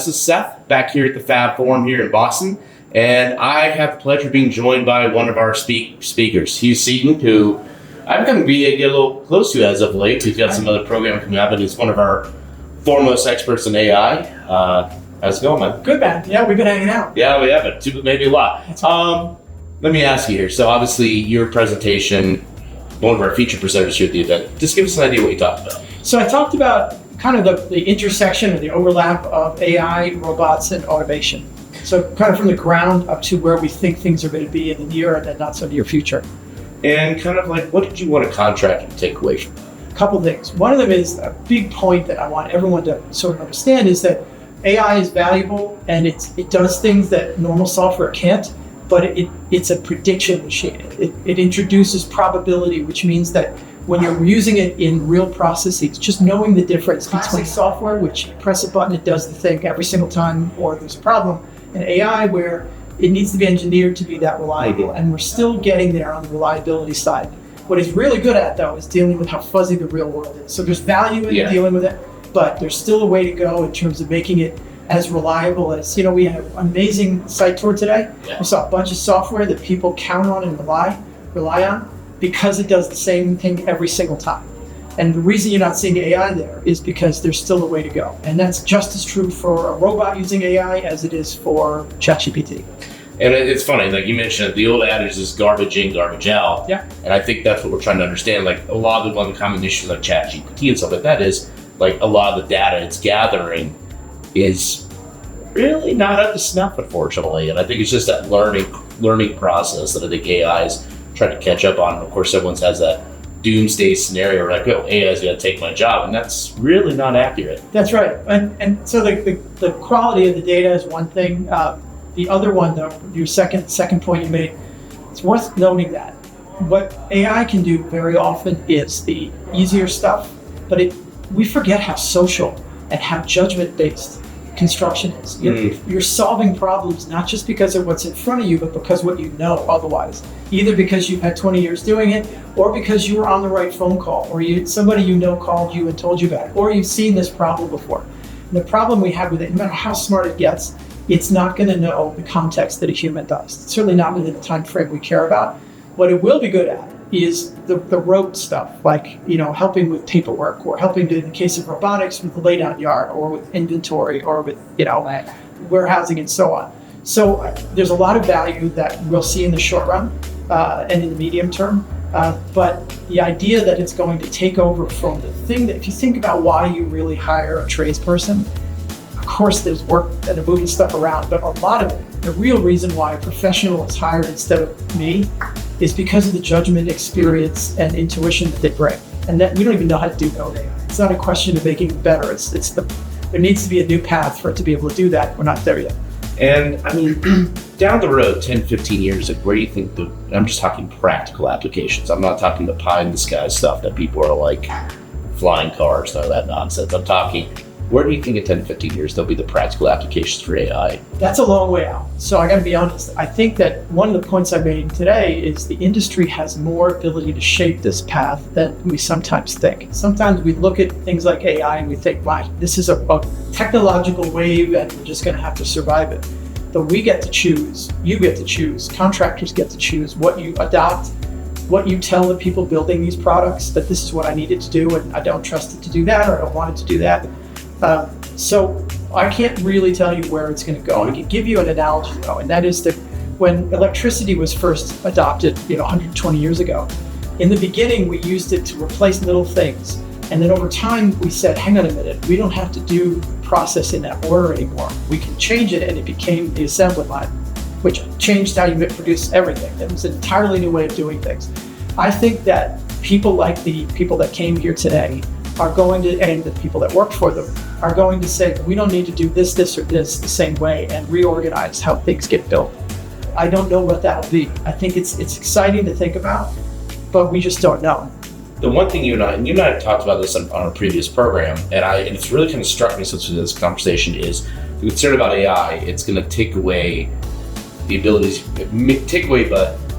this is Seth, back here at the Fab Forum here in Boston, and I have the pleasure of being joined by one of our speakers, Hugh Seaton, who I've come to get a little close to as of late. He's got some other programming coming up, and he's one of our foremost experts in AI. How's it going, man? Good, man. Yeah, we've been hanging out. Yeah, we haven't. Maybe a lot. Let me ask you here. So obviously your presentation, one of our featured presenters here at the event, just give us an idea what you talked about. So I talked about kind of the intersection or the overlap of AI, robots, and automation. So kind of from the ground up to where we think things are going to be in the near and not so near future. And kind of like, what did you want a contractor to take away from it? A couple things. One of them is a big point that I want everyone to sort of understand is that AI is valuable and it does things that normal software can't, but it's a prediction machine. It introduces probability, which means that when you're using it in real processes, just knowing the difference between software, which you press a button, it does the thing every single time, or there's a problem, and AI, where it needs to be engineered to be that reliable, and we're still getting there on the reliability side. What he's really good at, though, is dealing with how fuzzy the real world is. So there's value in dealing with it, but there's still a way to go in terms of making it as reliable as, we had an amazing site tour today. We saw a bunch of software that people count on and rely on, because it does the same thing every single time. And the reason you're not seeing AI there is because there's still a way to go. And that's just as true for a robot using AI as it is for ChatGPT. And it's funny, like you mentioned, the old adage is garbage in, garbage out. Yeah. And I think that's what we're trying to understand. Like a lot of the common issues like ChatGPT and stuff like that is like a lot of the data it's gathering is really not up to snuff, unfortunately. And I think it's just that learning process that I think AI is trying to catch up on. And of course, everyone has that doomsday scenario where like, oh, AI is going to take my job, and that's really not accurate. That's right. And so the quality of the data is one thing. The other one, though, your second point you made, it's worth noting that what AI can do very often is the easier stuff, but we forget how social and how judgment-based construction is. You're solving problems not just because of what's in front of you, but because what you know otherwise. Either because you've had 20 years doing it, or because you were on the right phone call, or somebody called you and told you about it, or you've seen this problem before. And the problem we have with it, no matter how smart it gets, it's not going to know the context that a human does. It's certainly not within the time frame we care about. What it will be good at is the rote stuff, like helping with paperwork, or helping to, in the case of robotics, with the laydown yard, or with inventory, or with warehousing and so on. So there's a lot of value that we'll see in the short run and in the medium term. But the idea that it's going to take over from the thing that, if you think about why you really hire a tradesperson, of course there's work and moving stuff around, but a lot of it, the real reason why a professional is hired instead of me is because of the judgment, experience, and intuition that they bring. And that we don't even know how to do AI. It's not a question of making it better. There needs to be a new path for it to be able to do that. We're not there yet. And I mean, down the road, 10, 15 years, where do you think I'm just talking practical applications. I'm not talking the pie in the sky stuff that people are like flying cars and all that nonsense. I'm talking, where do you think in 10, 15 years there'll be the practical applications for AI? That's a long way out. So I got to be honest. I think that one of the points I made today is the industry has more ability to shape this path than we sometimes think. Sometimes we look at things like AI and we think, wow, this is a technological wave and we're just going to have to survive it. But we get to choose, you get to choose, contractors get to choose what you adopt, what you tell the people building these products, that this is what I need it to do and I don't trust it to do that, or I don't want it to do that. So I can't really tell you where it's going to go. I can give you an analogy though, and that is that when electricity was first adopted, 120 years ago, in the beginning we used it to replace little things. And then over time we said, hang on a minute, we don't have to do the process in that order anymore. We can change it, and it became the assembly line, which changed how you produce everything. It was an entirely new way of doing things. I think that people like the people that came here today are going to, and the people that work for them, are going to say, we don't need to do this, or this the same way, and reorganize how things get built. I don't know what that'll be. I think it's exciting to think about, but we just don't know. The one thing you and I have talked about this on a previous program, and it's really kind of struck me since this conversation, is the concern about AI. It's going to take away the abilities, but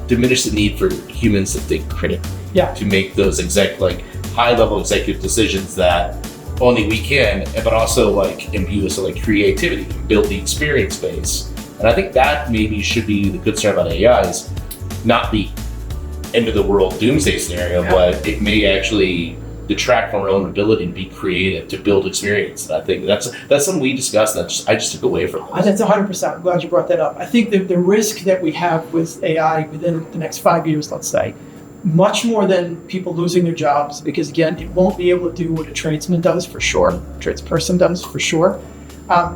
diminish the need for humans to think critically. Yeah. To make those high-level executive decisions that only we can, but also like imbue us with like creativity, build the experience base. And I think that maybe should be the good start about AI is not the end of the world doomsday scenario, but it may actually detract from our own ability to be creative, to build experience. And I think that's something we discussed that I just took away from this. That's 100%. I'm glad you brought that up. I think that the risk that we have with AI within the next 5 years, let's say, much more than people losing their jobs, because again, it won't be able to do what a tradesman does for sure, a tradesperson does for sure.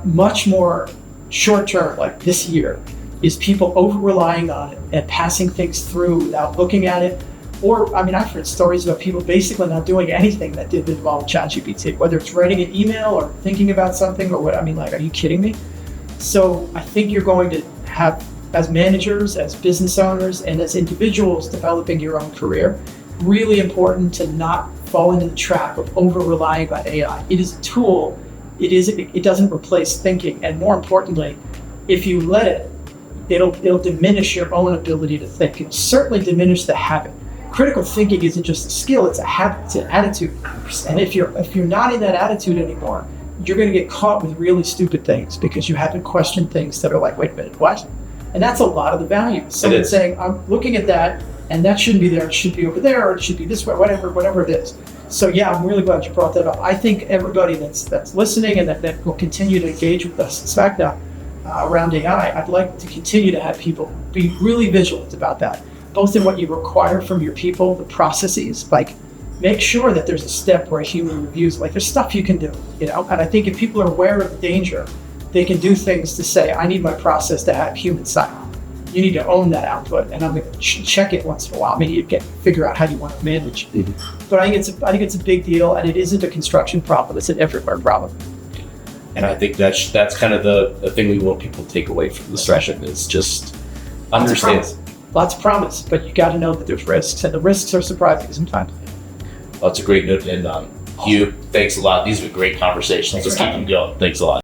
Much more short term, like this year, is people over relying on it and passing things through without looking at it. Or, I mean, I've heard stories about people basically not doing anything that did involve ChatGPT, whether it's writing an email or thinking about something or what. I mean, like, are you kidding me? So I think you're going to have, as managers, as business owners, and as individuals developing your own career, really important to not fall into the trap of over relying on AI. It is a tool. It doesn't replace thinking, and more importantly, if you let it, it'll diminish your own ability to think. It'll certainly diminish the habit. Critical thinking isn't just a skill; it's a habit, it's an attitude. And if you're not in that attitude anymore, you're going to get caught with really stupid things because you haven't questioned things that are like, wait a minute, what? And that's a lot of the value. Someone saying, I'm looking at that, and that shouldn't be there, it should be over there, or it should be this way, whatever it is. So yeah, I'm really glad you brought that up. I think everybody that's listening and that will continue to engage with us at SMACNA around AI, I'd like to continue to have people be really vigilant about that, both in what you require from your people, the processes, like make sure that there's a step where a human reviews, like there's stuff you can do, and I think if people are aware of the danger, they can do things to say, I need my process to have human sign off. You need to own that output, and I'm going to check it once in a while. Maybe you figure out how you want to manage. Mm-hmm. But I think it's a big deal, and it isn't a construction problem; it's an everywhere problem. And I think that's kind of the thing we want people to take away from this session is just understand. Lots of promise, but you got to know that there's risks, and the risks are surprising sometimes. Well, that's a great note to end on. Hugh, thanks a lot. These were great conversations. Let's keep them going. Thanks a lot.